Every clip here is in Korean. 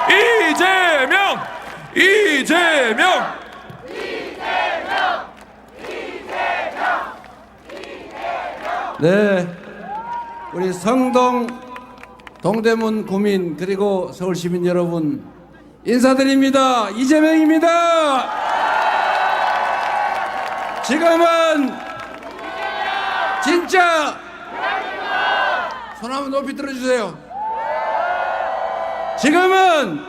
이재명! 이재명! 네, 우리 성동 동대문 구민 그리고 서울 시민 여러분 인사드립니다. 이재명입니다. 지금은 진짜 손 한번 높이 들어주세요. 지금은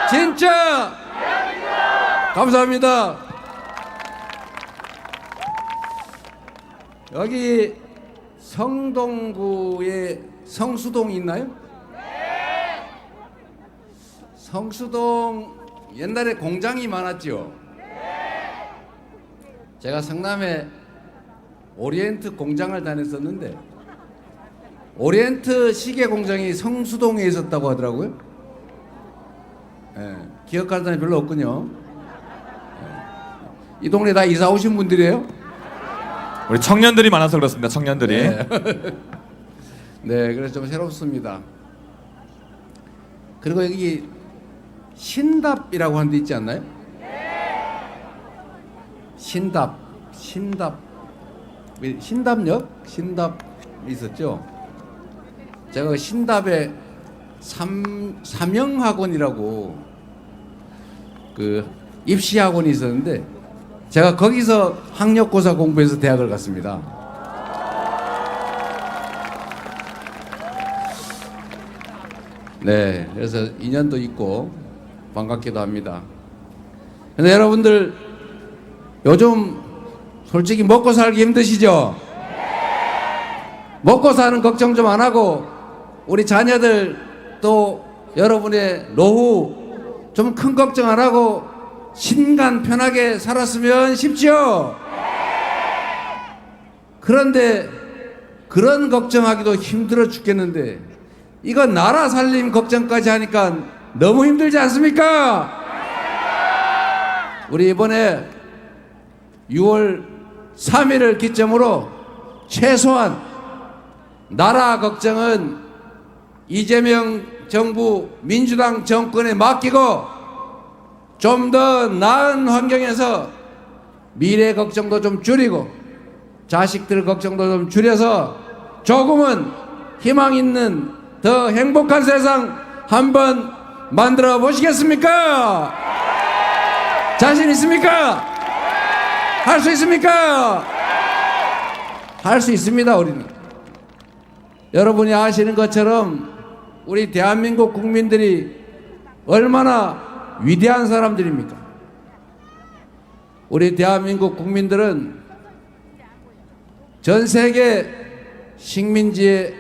진짜 감사합니다. 여기 성동구에 성수동이 있나요? 네. 성수동 옛날에 공장이 많았죠. 네. 제가 성남에 오리엔트 공장을 다녔었는데 오리엔트 시계 공장이 성수동에 있었다고 하더라고요. 네. 기억하는 사람이 별로 없군요. 네. 이 동네 다 이사 오신 분들이에요? 우리 청년들이 많아서 그렇습니다. 청년들이. 네. 네, 그래서 좀 새롭습니다. 그리고 여기 신답이라고 하는 데 있지 않나요? 신답, 신답역? 신답 있었죠? 제가 신답에 삼영학원이라고 그 입시학원이 있었는데 제가 거기서 학력고사 공부해서 대학을 갔습니다. 네, 그래서 인연도 있고 반갑기도 합니다. 근데 여러분들 요즘 솔직히 먹고 살기 힘드시죠? 먹고 사는 걱정 좀 안 하고 우리 자녀들 또 여러분의 노후 좀 큰 걱정 안 하고 신간 편하게 살았으면 싶죠? 그런데 그런 걱정하기도 힘들어 죽겠는데 이거 나라 살림 걱정까지 하니까 너무 힘들지 않습니까? 우리 이번에 6월 3일을 기점으로 최소한 나라 걱정은 이재명 정부 민주당 정권에 맡기고 좀 더 나은 환경에서 미래 걱정도 좀 줄이고 자식들 걱정도 좀 줄여서 조금은 희망 있는 더 행복한 세상 한번 만들어 보시겠습니까? 자신 있습니까? 할 수 있습니까? 할 수 있습니다. 우리는 여러분이 아시는 것처럼 우리 대한민국 국민들이 얼마나 위대한 사람들입니까? 우리 대한민국 국민들은 전 세계 식민지의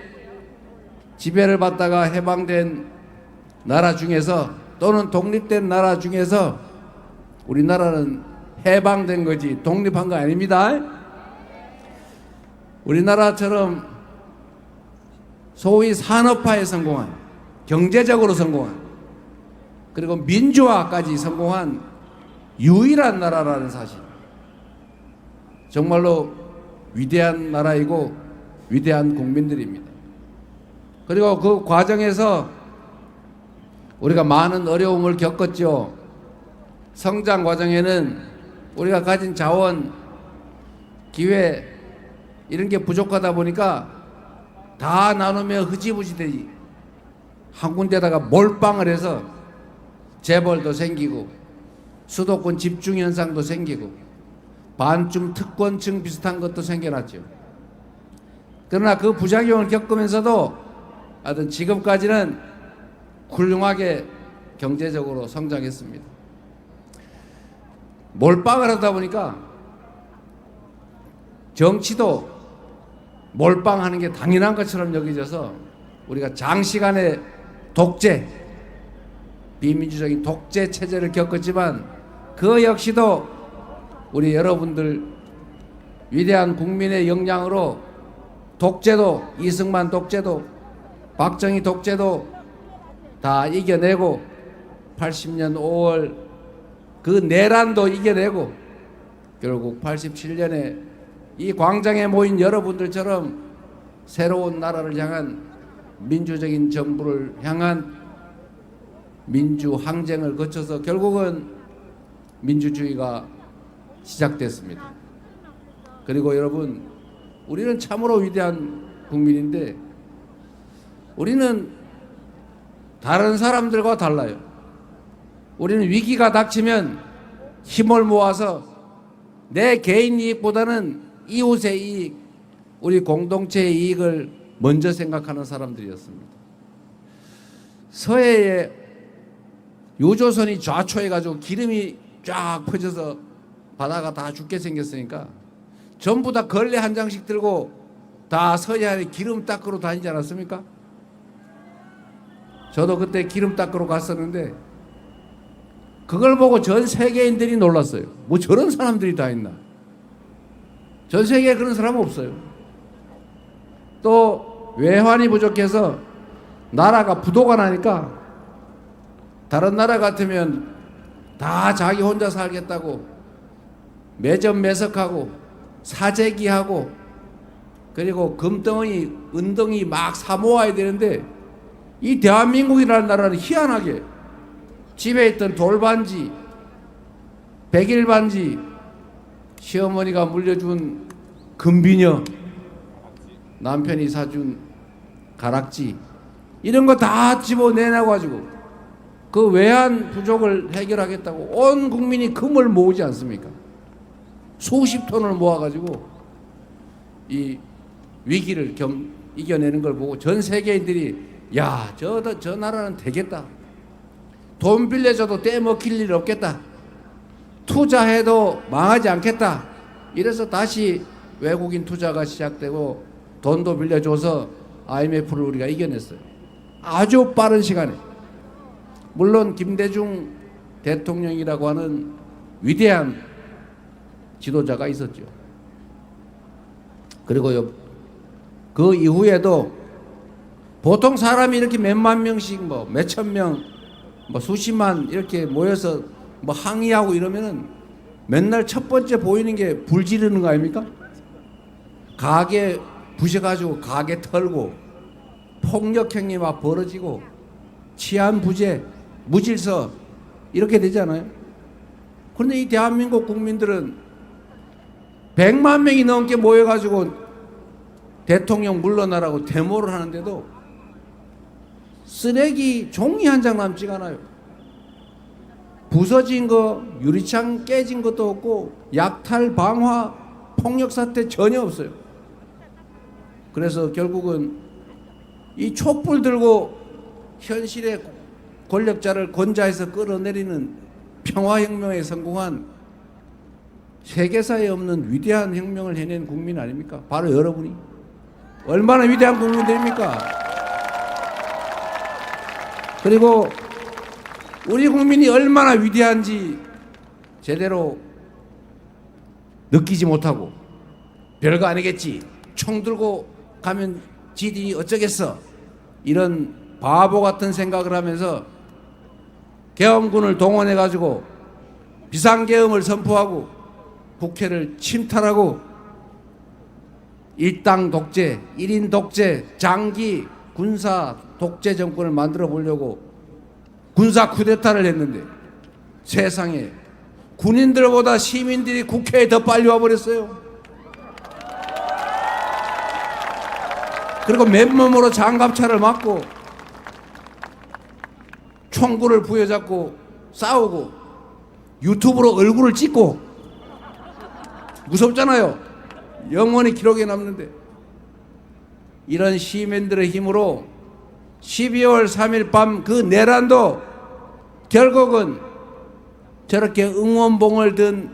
지배를 받다가 해방된 나라 중에서 또는 독립된 나라 중에서 우리나라는 해방된 거지 독립한 거 아닙니다. 우리나라처럼 소위 산업화에 성공한, 경제적으로 성공한, 그리고 민주화까지 성공한 유일한 나라라는 사실, 정말로 위대한 나라이고 위대한 국민들입니다. 그리고 그 과정에서 우리가 많은 어려움을 겪었죠. 성장 과정에는 우리가 가진 자원, 기회 이런 게 부족하다 보니까 다 나누면 흐지부지 되지. 한 군데다가 몰빵을 해서 재벌도 생기고 수도권 집중 현상도 생기고 반쯤 특권층 비슷한 것도 생겨났죠. 그러나 그 부작용을 겪으면서도 하여튼 지금까지는 훌륭하게 경제적으로 성장했습니다. 몰빵을 하다 보니까 정치도 몰빵하는 게 당연한 것처럼 여겨져서 우리가 장시간의 독재, 비민주적인 독재 체제를 겪었지만 그 역시도 우리 여러분들 위대한 국민의 역량으로 독재도, 이승만 독재도, 박정희 독재도 다 이겨내고 80년 5월 그 내란도 이겨내고 결국 87년에 이 광장에 모인 여러분들처럼 새로운 나라를 향한 민주적인 정부를 향한 민주 항쟁을 거쳐서 결국은 민주주의가 시작됐습니다. 그리고 여러분, 우리는 참으로 위대한 국민인데 우리는 다른 사람들과 달라요. 우리는 위기가 닥치면 힘을 모아서 내 개인 이익보다는 이웃의 이익, 우리 공동체의 이익을 먼저 생각하는 사람들이었습니다. 서해에 유조선이 좌초해가지고 기름이 쫙 퍼져서 바다가 다 죽게 생겼으니까 전부 다 걸레 한 장씩 들고 다 서해안에 기름 닦으러 다니지 않았습니까? 저도 그때 기름 닦으러 갔었는데 그걸 보고 전 세계인들이 놀랐어요. 뭐 저런 사람들이 다 있나? 전 세계에 그런 사람은 없어요. 또 외환이 부족해서 나라가 부도가 나니까 다른 나라 같으면 다 자기 혼자 살겠다고 매점 매석하고 사재기하고 그리고 금덩이 은덩이 막 사모아야 되는데 이 대한민국이라는 나라는 희한하게 집에 있던 돌반지, 백일반지, 시어머니가 물려준 금비녀, 남편이 사준 가락지 이런 거 다 집어내놔가지고 그 외환 부족을 해결하겠다고 온 국민이 금을 모으지 않습니까? 수십 톤을 모아가지고 이 위기를 이겨내는 걸 보고 전 세계인들이 야, 저 나라는 되겠다. 돈 빌려줘도 떼먹힐 일 없겠다. 투자해도 망하지 않겠다. 이래서 다시 외국인 투자가 시작되고 돈도 빌려줘서 IMF를 우리가 이겨냈어요. 아주 빠른 시간에. 물론 김대중 대통령이라고 하는 위대한 지도자가 있었죠. 그리고 그 이후에도 보통 사람이 이렇게 몇만 명씩 뭐 몇천 명, 뭐 수십만 이렇게 모여서 뭐 항의하고 이러면은 맨날 첫 번째 보이는 게 불 지르는 거 아닙니까? 가게 부셔가지고 가게 털고 폭력 행위 막 벌어지고 치안 부재, 무질서 이렇게 되잖아요. 그런데 이 대한민국 국민들은 100만 명이 넘게 모여가지고 대통령 물러나라고 데모를 하는데도 쓰레기 종이 한 장 남지가 않아요. 부서진 거, 유리창 깨진 것도 없고 약탈, 방화, 폭력 사태 전혀 없어요. 그래서 결국은 이 촛불 들고 현실의 권력자를 권좌에서 끌어내리는 평화혁명에 성공한 세계사에 없는 위대한 혁명을 해낸 국민 아닙니까? 바로 여러분이. 얼마나 위대한 국민들입니까? 그리고 우리 국민이 얼마나 위대한지 제대로 느끼지 못하고 별거 아니겠지, 총 들고 가면 지들이 어쩌겠어, 이런 바보 같은 생각을 하면서 계엄군을 동원해 가지고 비상계엄을 선포하고 국회를 침탈하고 일당 독재, 1인 독재, 장기 군사 독재 정권을 만들어 보려고 군사 쿠데타를 했는데 세상에 군인들보다 시민들이 국회에 더 빨리 와버렸어요. 그리고 맨몸으로 장갑차를 맞고 총구를 부여잡고 싸우고 유튜브로 얼굴을 찍고 무섭잖아요. 영원히 기록에 남는데 이런 시민들의 힘으로 12월 3일 밤 그 내란도 결국은 저렇게 응원봉을 든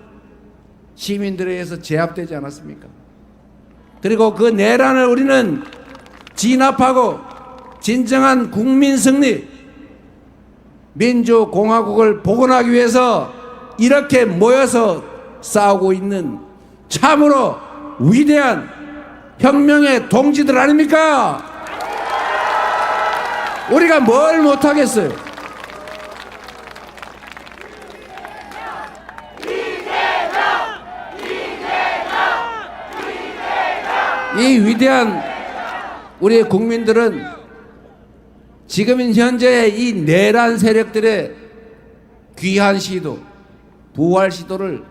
시민들에 의해서 제압되지 않았습니까? 그리고 그 내란을 우리는 진압하고 진정한 국민 승리, 민주공화국을 복원하기 위해서 이렇게 모여서 싸우고 있는 참으로 위대한 혁명의 동지들 아닙니까? 우리가 뭘 못하겠어요? 이 위대한 우리의 국민들은 지금 현재 이 내란 세력들의 귀한 시도, 부활 시도를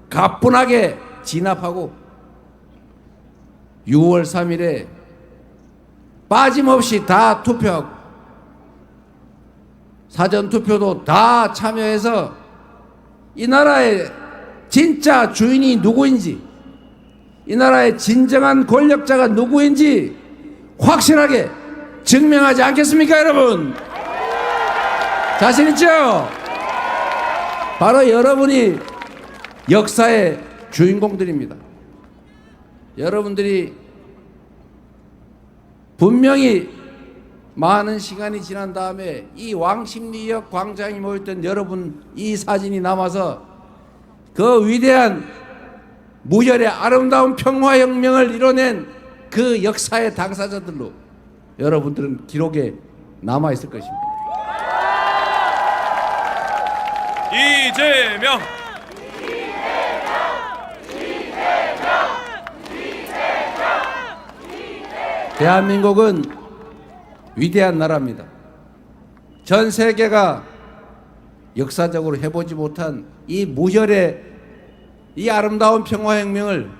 가뿐하게 진압하고 6월 3일에 빠짐없이 다 투표하고 사전투표도 다 참여해서 이 나라의 진짜 주인이 누구인지, 이 나라의 진정한 권력자가 누구인지 확실하게 증명하지 않겠습니까, 여러분? 자신 있죠? 바로 여러분이 역사의 주인공들입니다. 여러분들이 분명히 많은 시간이 지난 다음에 이 왕십리역 광장에 모였던 여러분 이 사진이 남아서 그 위대한 무혈의 아름다운 평화혁명을 이뤄낸 그 역사의 당사자들로 여러분들은 기록에 남아있을 것입니다. 이재명. 대한민국은 위대한 나라입니다. 전 세계가 역사적으로 해보지 못한 이 무혈의 이 아름다운 평화혁명을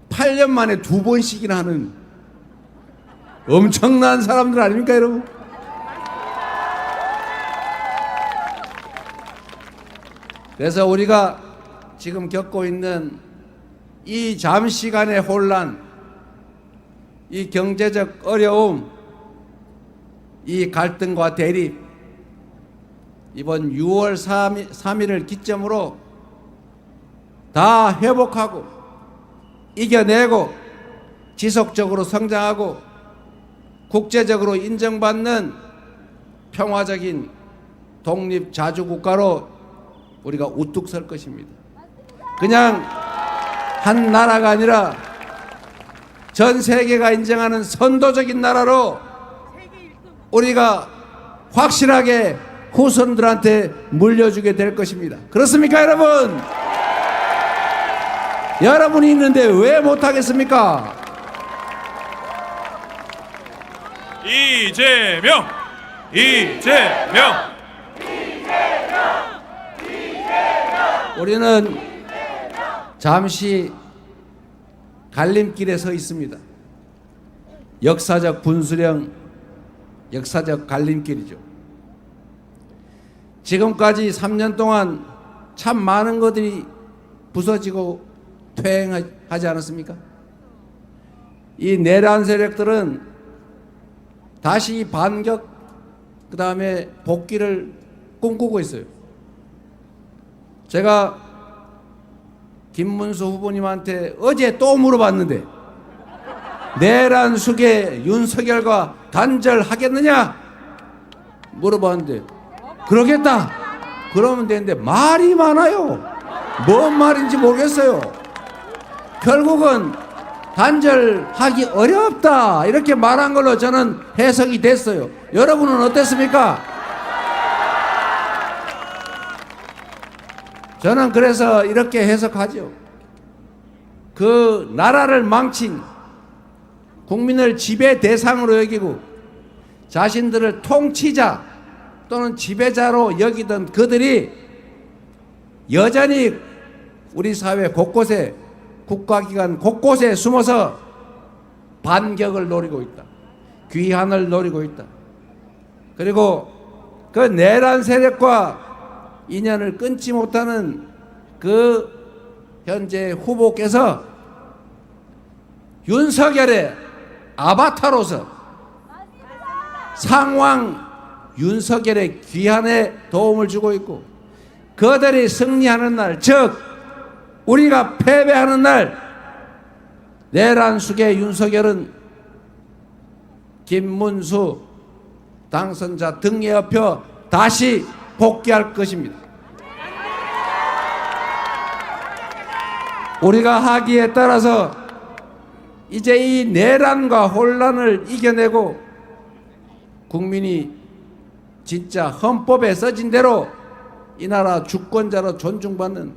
8년 만에 2번씩이나 하는 엄청난 사람들 아닙니까, 여러분? 그래서 우리가 지금 겪고 있는 이 잠시간의 혼란, 이 경제적 어려움, 이 갈등과 대립, 이번 6월 3일을 기점으로 다 회복하고 이겨내고 지속적으로 성장하고 국제적으로 인정받는 평화적인 독립자주국가로 우리가 우뚝 설 것입니다. 그냥 한 나라가 아니라 전 세계가 인정하는 선도적인 나라로 우리가 확실하게 후손들한테 물려주게 될 것입니다. 그렇습니까, 여러분? 여러분이 있는데 왜 못하겠습니까? 이재명. 이재명. 우리는 잠시 갈림길에 서 있습니다. 역사적 분수령, 역사적 갈림길이죠. 지금까지 3년 동안 참 많은 것들이 부서지고 퇴행하지 않았습니까? 이 내란 세력들은 다시 반격, 그 다음에 복귀를 꿈꾸고 있어요. 제가 김문수 후보님한테 어제 또 물어봤는데 내란 수계 윤석열과 단절하겠느냐 물어봤는데 그러겠다 그러면 되는데 말이 많아요. 뭔 말인지 모르겠어요. 결국은 단절하기 어렵다 이렇게 말한 걸로 저는 해석이 됐어요. 여러분은 어땠습니까? 저는 그래서 이렇게 해석하죠. 그 나라를 망친, 국민을 지배 대상으로 여기고 자신들을 통치자 또는 지배자로 여기던 그들이 여전히 우리 사회 곳곳에, 국가기관 곳곳에 숨어서 반격을 노리고 있다. 귀환을 노리고 있다. 그리고 그 내란 세력과 인연을 끊지 못하는 그 현재 후보께서 윤석열의 아바타로서 상황 윤석열의 귀환에 도움을 주고 있고 그들이 승리하는 날, 즉 우리가 패배하는 날 내란 수계 윤석열은 김문수 당선자 등에 업혀 다시 복귀할 것입니다. 우리가 하기에 따라서 이제 이 내란과 혼란을 이겨내고 국민이 진짜 헌법에 써진 대로 이 나라 주권자로 존중받는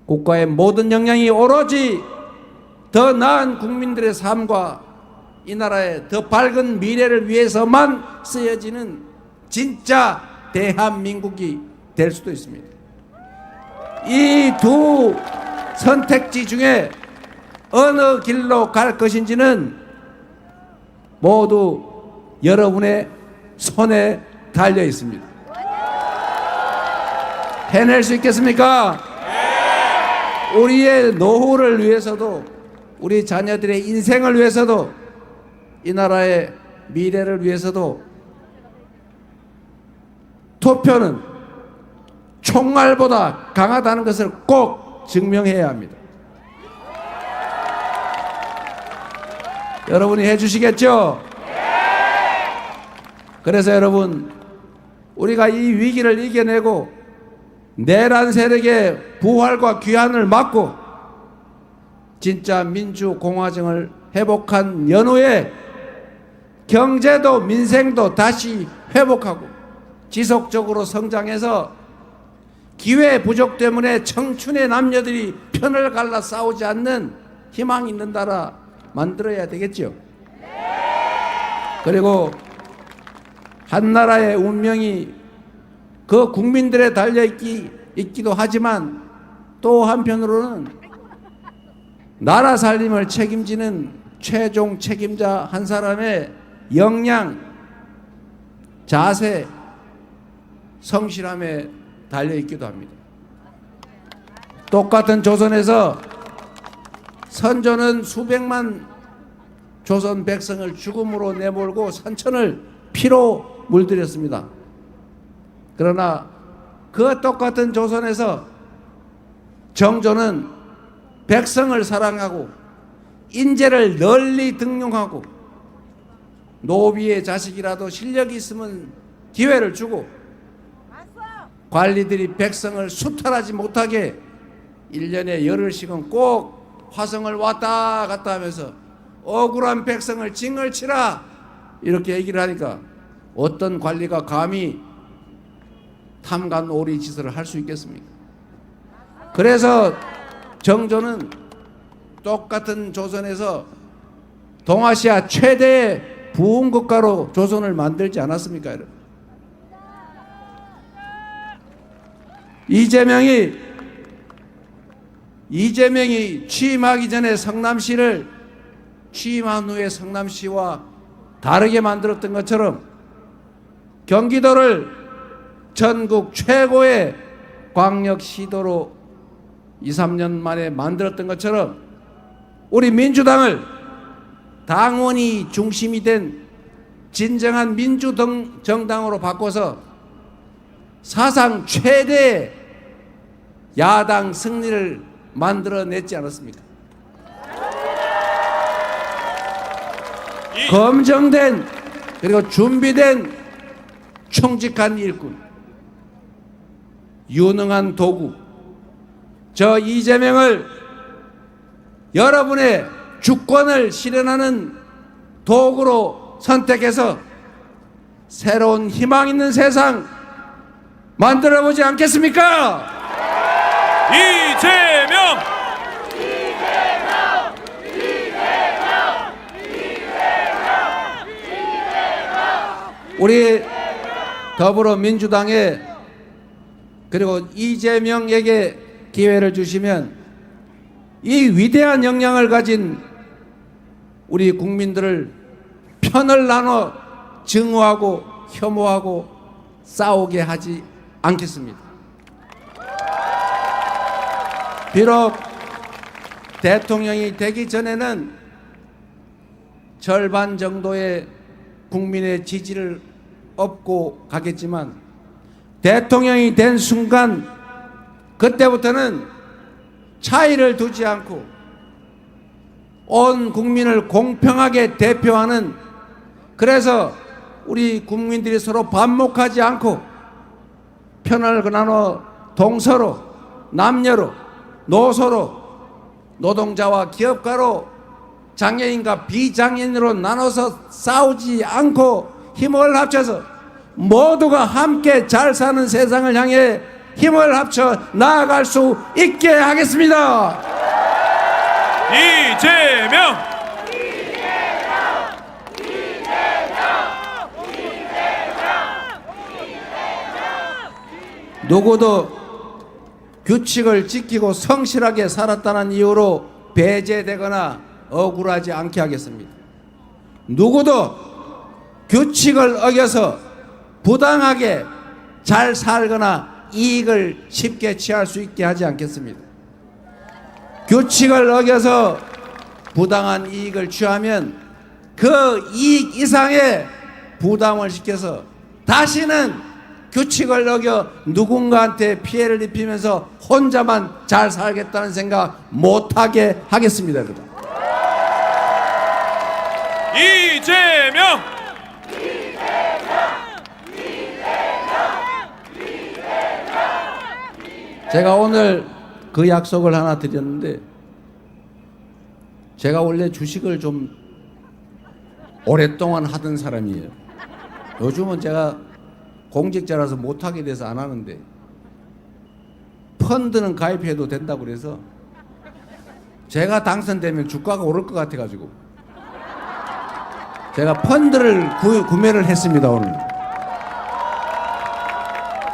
국가의 모든 역량이 오로지 더 나은 국민들의 삶과 이 나라의 더 밝은 미래를 위해서만 쓰여지는 진짜 대한민국이 될 수도 있습니다. 이 두 선택지 중에 어느 길로 갈 것인지는 모두 여러분의 손에 달려 있습니다. 해낼 수 있겠습니까? 우리의 노후를 위해서도, 우리 자녀들의 인생을 위해서도, 이 나라의 미래를 위해서도 투표는 총알보다 강하다는 것을 꼭 증명해야 합니다. 여러분이 해주시겠죠? 그래서 여러분, 우리가 이 위기를 이겨내고 내란 세력의 부활과 귀환을 막고 진짜 민주공화정을 회복한 연후에 경제도 민생도 다시 회복하고 지속적으로 성장해서 기회 부족 때문에 청춘의 남녀들이 편을 갈라 싸우지 않는 희망 있는 나라 만들어야 되겠죠. 그리고 한 나라의 운명이 그 국민들에 달려있기도 하지만 또 한편으로는 나라 살림을 책임지는 최종 책임자 한 사람의 역량, 자세, 성실함에 달려있기도 합니다. 똑같은 조선에서 선조는 수백만 조선 백성을 죽음으로 내몰고 산천을 피로 물들였습니다. 그러나 그 똑같은 조선에서 정조는 백성을 사랑하고 인재를 널리 등용하고 노비의 자식이라도 실력이 있으면 기회를 주고 관리들이 백성을 수탈하지 못하게 1년에 열흘씩은 꼭 화성을 왔다 갔다 하면서 억울한 백성을 징을 치라 이렇게 얘기를 하니까 어떤 관리가 감히 탐관오리 짓을 할 수 있겠습니까? 그래서 정조는 똑같은 조선에서 동아시아 최대의 부흥국가로 조선을 만들지 않았습니까? 여러분? 이재명이 취임하기 전에 성남시를 취임한 후에 성남시와 다르게 만들었던 것처럼 경기도를 전국 최고의 광역시도로 2, 3년 만에 만들었던 것처럼 우리 민주당을 당원이 중심이 된 진정한 민주정당으로 바꿔서 사상 최대의 야당 승리를 만들어냈지 않았습니까? 검증된 그리고 준비된 총직한 일꾼, 유능한 도구, 저 이재명을 여러분의 주권을 실현하는 도구로 선택해서 새로운 희망 있는 세상 만들어보지 않겠습니까? 이재명! 우리 더불어민주당에 그리고 이재명에게 기회를 주시면 이 위대한 역량을 가진 우리 국민들을 편을 나눠 증오하고 혐오하고 싸우게 하지 않겠습니다. 비록 대통령이 되기 전에는 절반 정도의 국민의 지지를 얻고 가겠지만 대통령이 된 순간 그때부터는 차이를 두지 않고 온 국민을 공평하게 대표하는, 그래서 우리 국민들이 서로 반목하지 않고 편을 나눠 동서로 남녀로 노소로 노동자와 기업가로 장애인과 비장애인으로 나눠서 싸우지 않고 힘을 합쳐서 모두가 함께 잘 사는 세상을 향해 힘을 합쳐 나아갈 수 있게 하겠습니다. 이재명! 누구도 규칙을 지키고 성실하게 살았다는 이유로 배제되거나 억울하지 않게 하겠습니다. 누구도 규칙을 어겨서 부당하게 잘 살거나 이익을 쉽게 취할 수 있게 하지 않겠습니다. 규칙을 어겨서 부당한 이익을 취하면 그 이익 이상의 부담을 시켜서 다시는 규칙을 어겨 누군가한테 피해를 입히면서 혼자만 잘 살겠다는 생각 못하게 하겠습니다. 여러분. 이재명! 제가 오늘 그 약속을 하나 드렸는데, 제가 원래 주식을 좀 오랫동안 하던 사람이에요. 요즘은 제가 공직자라서 못하게 돼서 안 하는데, 펀드는 가입해도 된다고 그래서 제가 당선되면 주가가 오를 것 같아가지고 제가 펀드를 구매를 했습니다. 오늘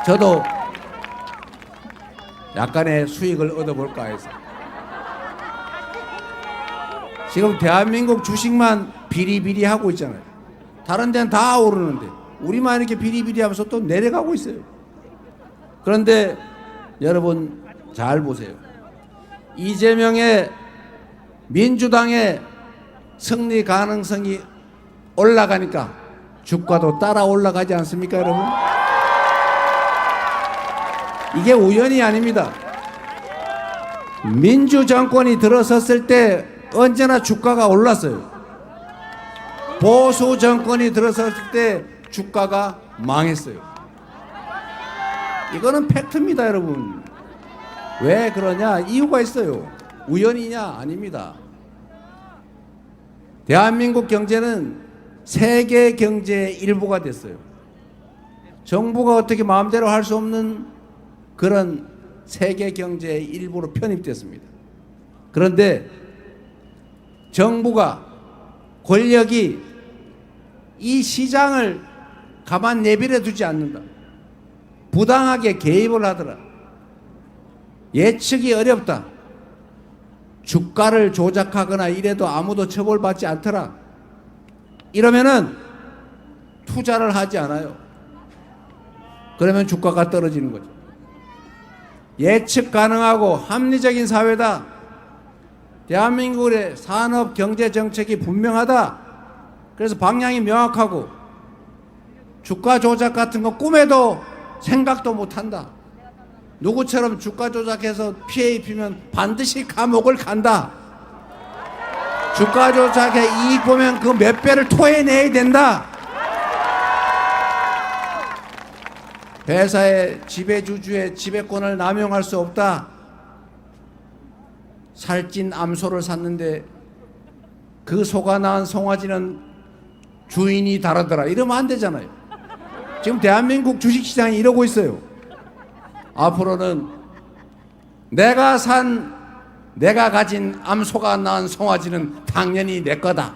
저도 약간의 수익을 얻어볼까 해서. 지금 대한민국 주식만 비리비리 하고 있잖아요. 다른 데는 다 오르는데 우리만 이렇게 비리비리 하면서 또 내려가고 있어요. 그런데 여러분 잘 보세요. 이재명의 민주당의 승리 가능성이 올라가니까 주가도 따라 올라가지 않습니까, 여러분? 이게 우연이 아닙니다. 민주정권이 들어섰을 때 언제나 주가가 올랐어요. 보수 정권이 들어섰을 때 주가가 망했어요. 이거는 팩트입니다, 여러분. 왜 그러냐? 이유가 있어요. 우연이냐? 아닙니다. 대한민국 경제는 세계 경제의 일부가 됐어요. 정부가 어떻게 마음대로 할 수 없는 그런 세계 경제의 일부로 편입됐습니다. 그런데 정부가, 권력이 이 시장을 가만 내버려 두지 않는다. 부당하게 개입을 하더라. 예측이 어렵다. 주가를 조작하거나 이래도 아무도 처벌받지 않더라. 이러면은 투자를 하지 않아요. 그러면 주가가 떨어지는 거죠. 예측 가능하고 합리적인 사회다. 대한민국의 산업 경제 정책이 분명하다. 그래서 방향이 명확하고 주가 조작 같은 거 꿈에도 생각도 못한다. 누구처럼 주가 조작해서 피해 입히면 반드시 감옥을 간다. 주가 조작에 이익 보면 그 몇 배를 토해내야 된다. 회사의 지배주주의 지배권을 남용할 수 없다. 살찐 암소를 샀는데 그 소가 낳은 송아지는 주인이 다르더라. 이러면 안 되잖아요. 지금 대한민국 주식시장이 이러고 있어요. 앞으로는 내가 가진 암소가 낳은 송아지는 당연히 내 거다.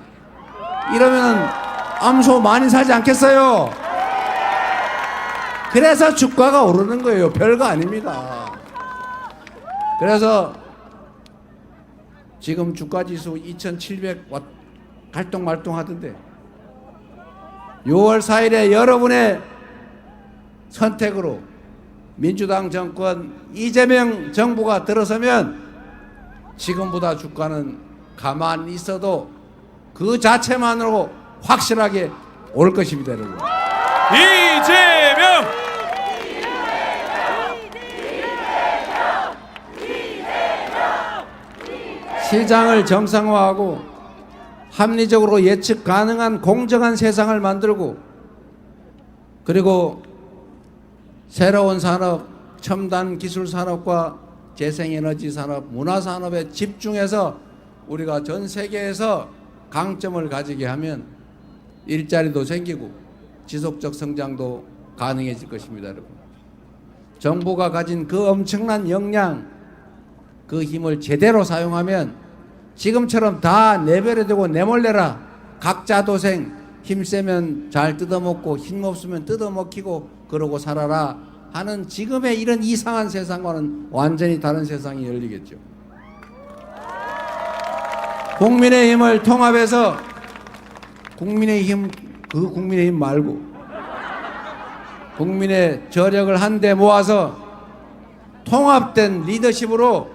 이러면 암소 많이 사지 않겠어요? 그래서 주가가 오르는 거예요. 별거 아닙니다. 그래서 지금 주가지수 2700 갈동말동 하던데 6월 4일에 여러분의 선택으로 민주당 정권 이재명 정부가 들어서면 지금보다 주가는 가만히 있어도 그 자체만으로 확실하게 올 것입니다, 여러분. 이재명! 시장을 정상화하고 합리적으로 예측 가능한 공정한 세상을 만들고, 그리고 새로운 산업, 첨단 기술 산업과 재생에너지 산업, 문화 산업에 집중해서 우리가 전 세계에서 강점을 가지게 하면 일자리도 생기고 지속적 성장도 가능해질 것입니다, 여러분. 정부가 가진 그 엄청난 역량, 그 힘을 제대로 사용하면 지금처럼 다 내버려두고 내몰래라, 각자 도생, 힘 세면 잘 뜯어먹고 힘 없으면 뜯어먹히고 그러고 살아라, 하는 지금의 이런 이상한 세상과는 완전히 다른 세상이 열리겠죠. 국민의힘을 통합해서 국민의힘 말고 국민의 저력을 한데 모아서 통합된 리더십으로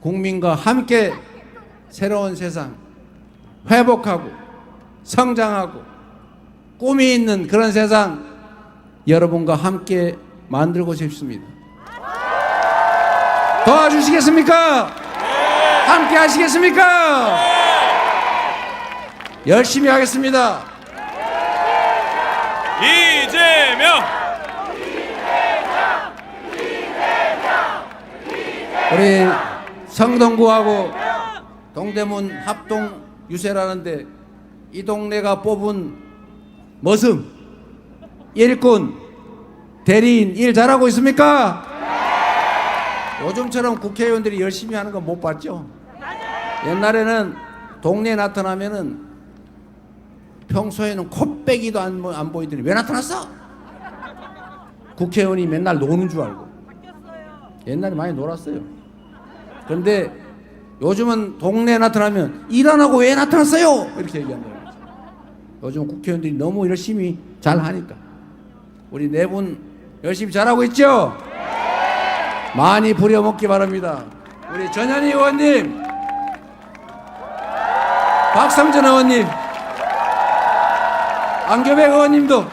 국민과 함께 새로운 세상 회복하고 성장하고 꿈이 있는 그런 세상 여러분과 함께 만들고 싶습니다. 도와주시겠습니까? 함께 하시겠습니까? 열심히 하겠습니다. 이재명! 우리 성동구하고 동대문 합동 유세라는데 이 동네가 뽑은 머슴, 일꾼, 대리인 일 잘하고 있습니까? 요즘처럼 국회의원들이 열심히 하는 거 못 봤죠? 옛날에는 동네에 나타나면은 평소에는 코빼기도 안 보이더니 왜 나타났어? 국회의원이 맨날 노는 줄 알고. 옛날에 많이 놀았어요. 그런데 요즘은 동네에 나타나면 일 안 하고 왜 나타났어요? 이렇게 얘기한다는 거죠. 요즘 국회의원들이 너무 열심히 잘 하니까. 우리 네 분 열심히 잘하고 있죠? 많이 부려먹기 바랍니다. 우리 전현희 의원님, 박성전 의원님, 안교백 의원님도, 우리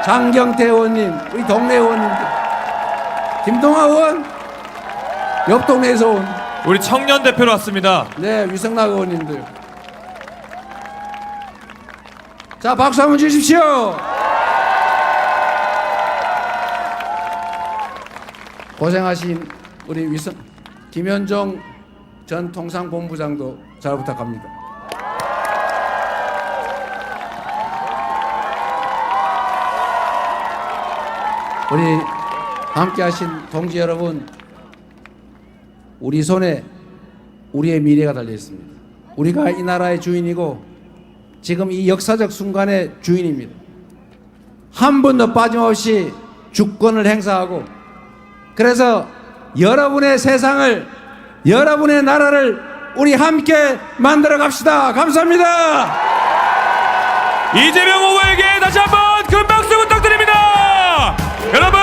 장경태 의원님, 우리 동네 의원님들, 김동아 의원, 옆 동네에서 온 우리 청년 대표로 왔습니다. 네, 위성락 의원님들. 자, 박수 한번 주십시오. 고생하신 우리 김현종 전 통상본부장도 잘 부탁합니다. 우리 함께 하신 동지 여러분, 우리 손에 우리의 미래가 달려 있습니다. 우리가 이 나라의 주인이고 지금 이 역사적 순간의 주인입니다. 한 번도 빠짐없이 주권을 행사하고, 그래서 여러분의 세상을, 여러분의 나라를 우리 함께 만들어 갑시다. 감사합니다. 이재명 후보에게 다시 한번 큰 박수 부탁드립니다. 여러분